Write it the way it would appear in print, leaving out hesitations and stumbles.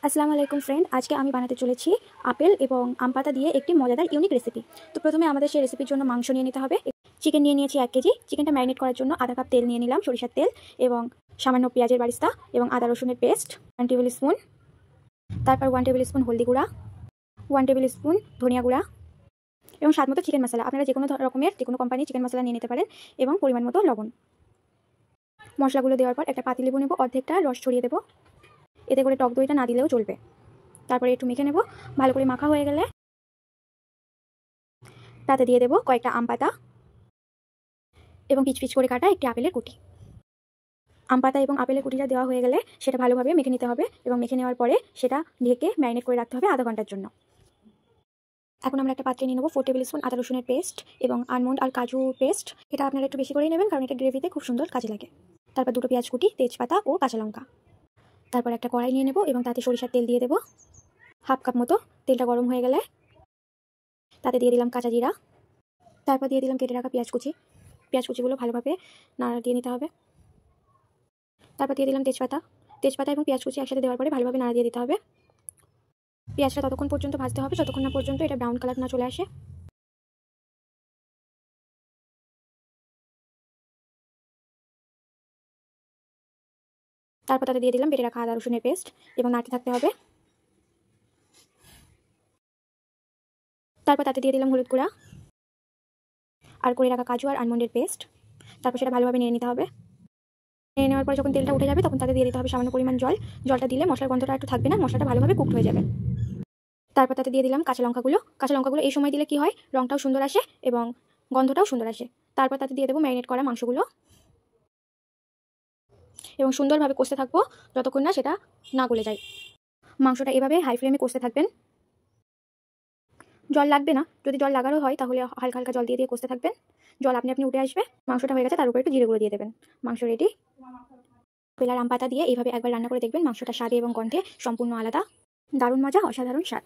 আসসালামু আলাইকুম ফ্রেন্ড, আজকে আমি বানাতে চলেছি আপেল এবং আম পাতা দিয়ে একটি মজাদার ইউনিক রেসিপি। তো প্রথমে আমাদের সেই রেসিপির জন্য মাংস নিয়ে নিতে হবে। চিকেন নিয়ে নিয়েছি 1 কেজি। চিকেনটা ম্যারিনেট করার জন্য আধা কাপ তেল নিয়ে নিলাম, সরিষার তেল, এবং সামান্য পেঁয়াজের বারিস্তা এবং আদা রসুনের পেস্ট 1 টেবিল স্পুন। তারপর 1 টেবিল স্পুন হলদি গুঁড়া, 1 টেবিল স্পুন ধনিয়া গুঁড়া এবং স্বাদ মতো চিকেন মশলা। আপনারা যে কোনো কোম্পানির চিকেন মশলা নিয়ে নিতে পারেন, এবং পরিমাণ মতো লবণ। মশলাগুলো দেওয়ার পর একটা পাতিলেবু নেব, অর্ধেকটা রস ছড়িয়ে দেবো। এতে করে টক দইটা না দিলেও চলবে। তারপরে একটু মেখে নেব। ভালো করে মাখা হয়ে গেলে তাতে দিয়ে দেবো কয়েকটা আম পাতা এবং পিচ পিচ করে কাটা একটি আপেলের কুটি। আম পাতা এবং আপেলের কুটিটা দেওয়া হয়ে গেলে সেটা ভালোভাবে মেখে নিতে হবে, এবং মেখে নেওয়ার পরে সেটা ঢেকে ম্যারিনেট করে রাখতে হবে আধা ঘন্টার জন্য। এখন আমরা একটা পাত্রে নিয়ে নেবো 4 টেবিল স্পুন আদা রসুনের পেস্ট এবং আলমন্ড আর কাজু পেস্ট। এটা আপনারা একটু বেশি করেই নেবেন, কারণ এটা গ্রেভিতে খুব সুন্দর কাজে লাগে। তারপর 2টো পেঁয়াজ কুটি, তেজপাতা ও কাঁচা লঙ্কা। তারপর একটা কড়াই নিয়ে নেব এবং তাতে সরিষার তেল দিয়ে দেবো হাফ কাপ মতো। তেলটা গরম হয়ে গেলে তাতে দিয়ে দিলাম কাঁচা জিরা। তারপর দিয়ে দিলাম কেটে রাখা পেঁয়াজ কুচিগুলো ভালোভাবে নাড়া দিয়ে নিতে হবে। তারপর দিয়ে দিলাম তেজপাতা এবং পেঁয়াজ কুচি একসাথে দেওয়ার পরে ভালোভাবে নাড়া দিয়ে দিতে হবে। পেঁয়াজটা ততক্ষণ পর্যন্ত ভাজতে হবে যতক্ষণ না পর্যন্ত এটা ব্রাউন কালার না চলে আসে। তারপর তাতে দিয়ে দিলাম বেটে রাখা আদা রসুনের পেস্ট এবং নাড়তে থাকতে হবে। তারপর তাতে দিয়ে দিলাম হলুদ গুঁড়া আর করে রাখা কাজু আর আলমন্ডের পেস্ট। তারপর সেটা ভালোভাবে নেড়ে নিতে হবে। নেড়ে নেওয়ার পরে যখন তেলটা উঠে যাবে তখন তাতে দিয়ে দিতে হবে সামান্য পরিমাণ জল। জলটা দিলে মশলার গন্ধটা একটু থাকবে না, মশলাটা ভালোভাবে কুকড হয়ে যাবে। তারপর তাতে দিয়ে দিলাম কাঁচা লঙ্কাগুলো এই সময় দিলে কি হয়, রঙটাও সুন্দর আসে এবং গন্ধটাও সুন্দর আসে। তারপর তাতে দিয়ে দেবো ম্যারিনেট করা মাংসগুলো এবং সুন্দরভাবে কষতে থাকবো যতক্ষণ না সেটা না গলে যায়। মাংসটা এভাবে হাই ফ্লেমে কষতে থাকবেন। জল লাগবে না, যদি জল লাগারও হয় তাহলে হালকা হালকা জল দিয়ে কষতে থাকবেন। জল আপনি উঠে আসবে। মাংসটা হয়ে গেছে, তার উপরে একটু জিরে গুঁড়ো দিয়ে দেবেন। মাংস রেডি। আপেল আর আম পাতা দিয়ে এইভাবে একবার রান্না করে দেখবেন, মাংসটা স্বাদে এবং গন্ধে সম্পূর্ণ আলাদা। দারুণ মজা, অসাধারণ স্বাদ।